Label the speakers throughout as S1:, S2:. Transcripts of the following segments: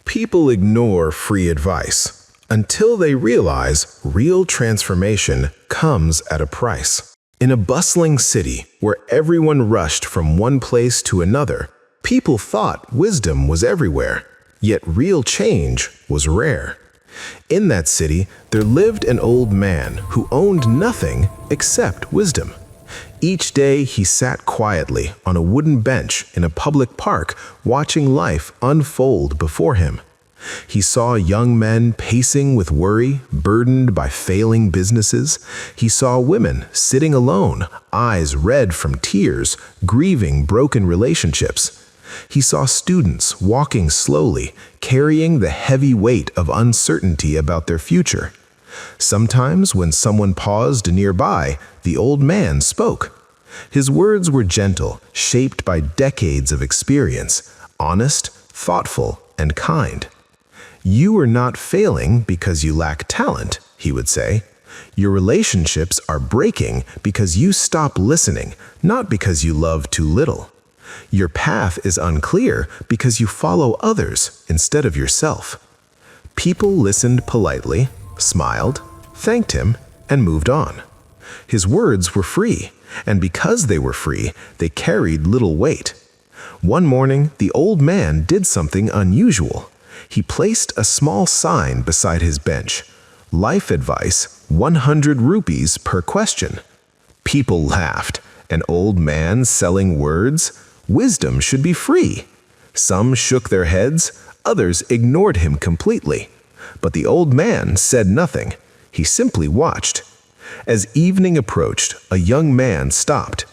S1: People ignore free advice until they realize real transformation comes at a price. In a bustling city where everyone rushed from one place to another, people thought wisdom was everywhere, yet real change was rare. In that city, there lived an old man who owned nothing except wisdom. Each day he sat quietly on a wooden bench in a public park, watching life unfold before him. He saw young men pacing with worry, burdened by failing businesses. He saw women sitting alone, eyes red from tears, grieving broken relationships. He saw students walking slowly, carrying the heavy weight of uncertainty about their future. Sometimes, when someone paused nearby, the old man spoke. His words were gentle, shaped by decades of experience, honest, thoughtful, and kind. "You are not failing because you lack talent," he would say. "Your relationships are breaking because you stop listening, not because you love too little. Your path is unclear because you follow others instead of yourself." People listened politely, smiled, thanked him, and moved on. His words were free, and because they were free, they carried little weight. One morning, the old man did something unusual. He placed a small sign beside his bench. "Life advice, 100 rupees per question." People laughed. An old man selling words? Wisdom should be free. Some shook their heads, others ignored him completely. But the old man said nothing. He simply watched. As evening approached, a young man stopped.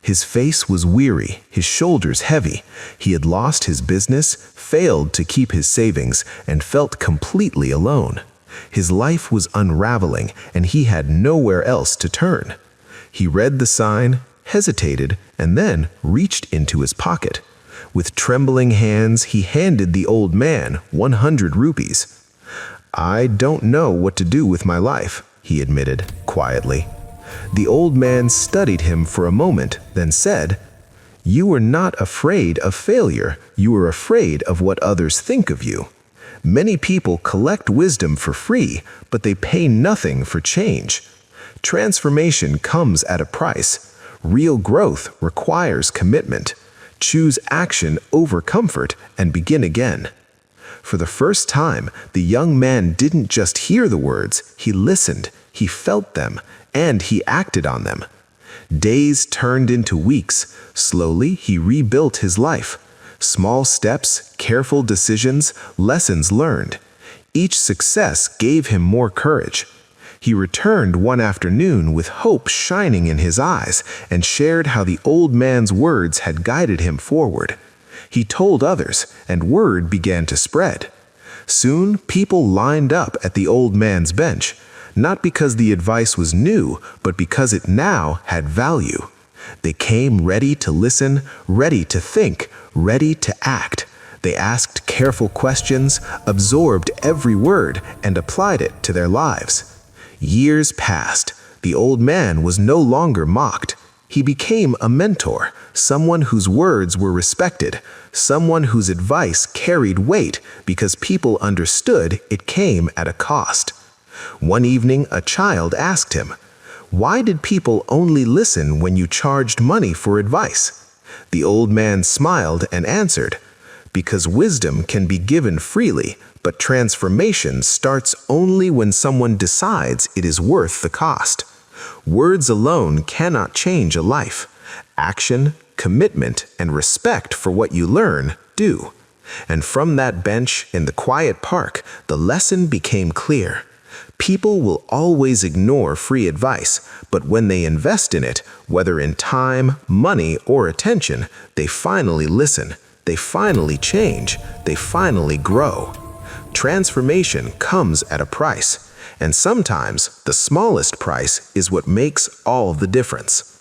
S1: His face was weary, his shoulders heavy. He had lost his business, failed to keep his savings, and felt completely alone. His life was unraveling, and he had nowhere else to turn. He read the sign, hesitated, and then reached into his pocket. With trembling hands, he handed the old man 100 rupees. "I don't know what to do with my life," he admitted quietly. The old man studied him for a moment, then said, "You are not afraid of failure. You are afraid of what others think of you. Many people collect wisdom for free, but they pay nothing for change. Transformation comes at a price. Real growth requires commitment. Choose action over comfort and begin again." For the first time, the young man didn't just hear the words, he listened, he felt them, and he acted on them. Days turned into weeks. Slowly, he rebuilt his life. Small steps, careful decisions, lessons learned. Each success gave him more courage. He returned one afternoon with hope shining in his eyes and shared how the old man's words had guided him forward. He told others, and word began to spread. Soon, people lined up at the old man's bench, not because the advice was new, but because it now had value. They came ready to listen, ready to think, ready to act. They asked careful questions, absorbed every word, and applied it to their lives. Years passed. The old man was no longer mocked. He became a mentor, someone whose words were respected, someone whose advice carried weight because people understood it came at a cost. One evening, a child asked him, "Why did people only listen when you charged money for advice?" The old man smiled and answered, "Because wisdom can be given freely, but transformation starts only when someone decides it is worth the cost. Words alone cannot change a life. Action, commitment, and respect for what you learn do." And from that bench in the quiet park, the lesson became clear. People will always ignore free advice, but when they invest in it, whether in time, money, or attention, they finally listen, they finally change, they finally grow. Transformation comes at a price, and sometimes the smallest price is what makes all the difference.